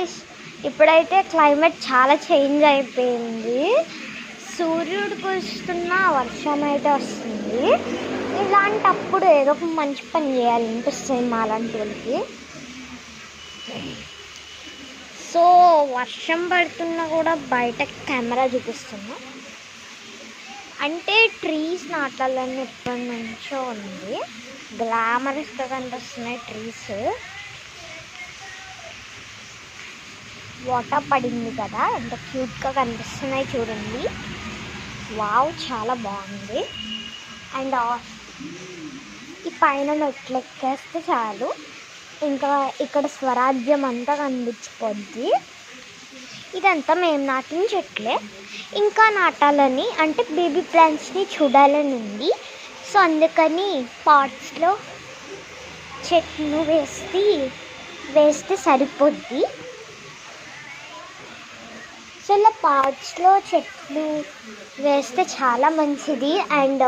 Guys, ఇప్పుడైతే climate చాలా change అయిపోయింది. సూర్యుడికి వస్తున్న వర్షం అయితే వస్తుంది. ఇలాంటప్పుడు ఏదో ఒక మంచి పని చేయాలనిపిస్తుంది మాలాంటి వాళ్ళకి. సో వర్షం పడుతున్నా కూడా బయట కెమెరా చూపిస్తున్నా. అంటే ట్రీస్ నాటాలని ఎప్పటి నుంచో ఉంది. గ్లామరస్గా కనిపిస్తున్నాయి ట్రీస్. వాటర్ పడింది కదా, ఎంత క్యూట్గా కనిపిస్తున్నాయి చూడండి. వావ్, చాలా బాగుంది. అండ్ ఈ పైన మెట్లు ఎక్కేస్తే చాలు, ఇంకా ఇక్కడ స్వరాజ్యం అంతా కనిపించిపోద్ది. ఇదంతా మేము నాటిన చెట్లే. ఇంకా నాటాలని అంటే బేబీ ప్లాంట్స్ని చూడాలని ఉంది. సో అందుకని పాట్స్లో చెట్లు వేస్తే సరిపోద్ది. సో ఇలా పాట్స్లో చెట్లు వేస్తే చాలా మంచిది. అండ్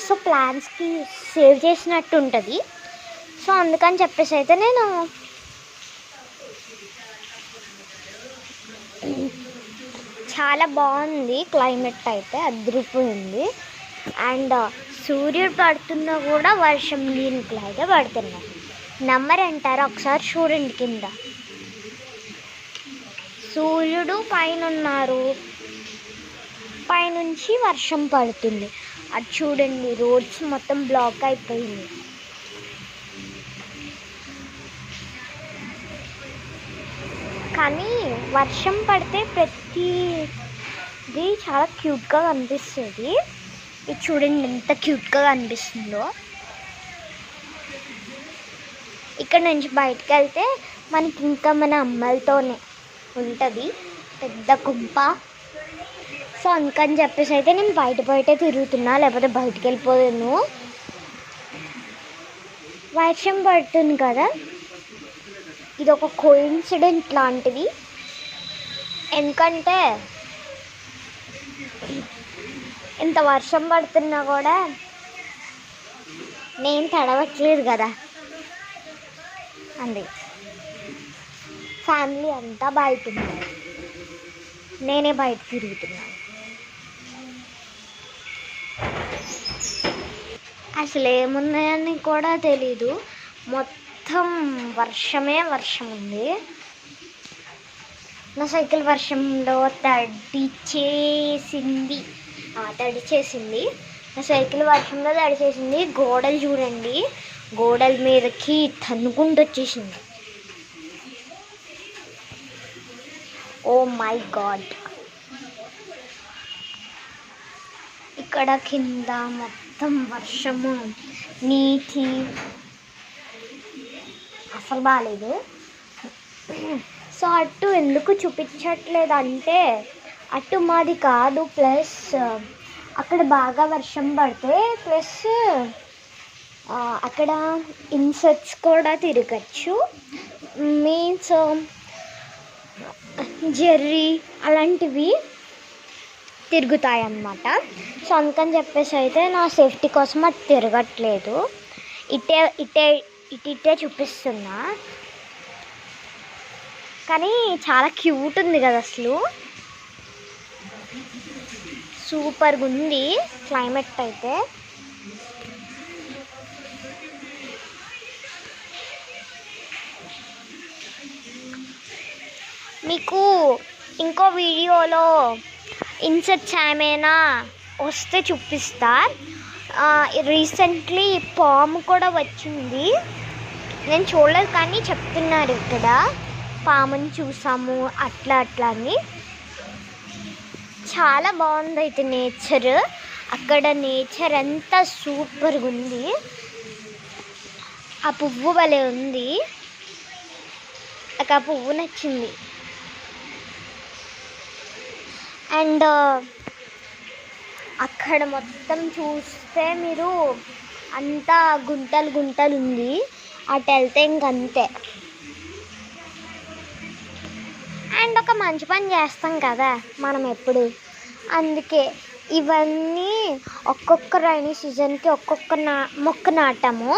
సో ప్లాంట్స్కి సేవ్ చేసినట్టు ఉంటుంది. సో అందుకని చెప్పేసి అయితే నేను చాలా బాగుంది. క్లైమేట్ అయితే అదిరిపోయింది. అండ్ సూర్యుడు పడుతున్నా కూడా వర్షం నీళ్ళలాగే పడుతున్నాయి. నమ్మరంటారా? ఒకసారి చూడండి, కింద సూర్యుడు పైన ఉన్నారు, పైనుంచి వర్షం పడుతుంది. అది చూడండి, రోడ్స్ మొత్తం బ్లాక్ అయిపోయింది. కానీ వర్షం పడితే ప్రతిదీ చాలా క్యూట్గా కనిపిస్తుంది. ఇది చూడండి ఎంత క్యూట్గా కనిపిస్తుందో. ఇక్కడ నుంచి బయటకు వెళ్తే మనకి ఇంకా మన అమ్మలతోనే ఉంటుంది పెద్ద కుంప. సో అందుకని చెప్పేసి అయితే నేను బయటే తిరుగుతున్నా, లేకపోతే బయటకు వెళ్ళిపోయాను. వర్షం పడుతుంది కదా, ఇది ఒక కోఇన్సిడెంట్ లాంటిది. ఎందుకంటే ఇంత వర్షం పడుతున్నా కూడా నేను తడవట్లేదు కదా, అంది. ఫ్యామిలీ అంతా బయట ఉన్నారు, నేనే బయట తిరుగుతున్నాను. అసలు ఏమున్నాయని కూడా తెలీదు, మొత్తం వర్షం ఉంది. నా సైకిల్ వర్షంలో తడిచేసింది. నా సైకిల్ వర్షంలో తడిచేసింది. గోడలు చూడండి, గోడల మీదకి తన్నుకుంటూ వచ్చేసింది. Oh my God. ఇక్కడ కింద మొత్తం వర్షము, నీటి అసలు బాగాలేదు. సో అటు ఎందుకు చూపించట్లేదు అంటే, అటు మాది కాదు, ప్లస్ అక్కడ బాగా వర్షం పడితే ప్లస్ అక్కడ ఇన్సెక్ట్స్ కూడా తిరగచ్చు. మీన్స్ జెర్రీ అలాంటివి తిరుగుతాయి అన్నమాట. సో అందుకని చెప్పేసి అయితే నా సేఫ్టీ కోసం అది తిరగట్లేదు. ఇటే చూపిస్తున్నా. కానీ చాలా క్యూట్ ఉంది కదా, అసలు సూపర్గా ఉంది క్లైమేట్ అయితే. మీకు ఇంకో వీడియోలో ఇన్సెక్ట్స్ ఏమైనా వస్తే చూపిస్తా. రీసెంట్లీ పాము కూడా వచ్చింది, నేను చూడలేదు కానీ చెప్తున్నారు ఇక్కడ పాముని చూసాము అట్లా అని. చాలా బాగుంది అయితే నేచర్. అక్కడ నేచర్ అంతా సూపర్గా ఉంది. ఆ పువ్వు భలే ఉంది, నాకు ఆ పువ్వు నచ్చింది. అండ్ అక్కడ మొత్తం చూస్తే మీరు అంతా గుంటలు ఉంది. అటు వెళ్తే ఇంకంతే. అండ్ ఒక మంచి పని చేస్తాం కదా మనం ఎప్పుడు, అందుకే ఇవన్నీ ఒక్కొక్క రైనీ సీజన్కి ఒక్కొక్క మొక్క నాటాము.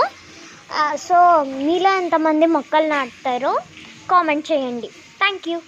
సో మీలో ఎంతమంది మొక్కలు నాటుతారో కామెంట్ చేయండి. Thank you.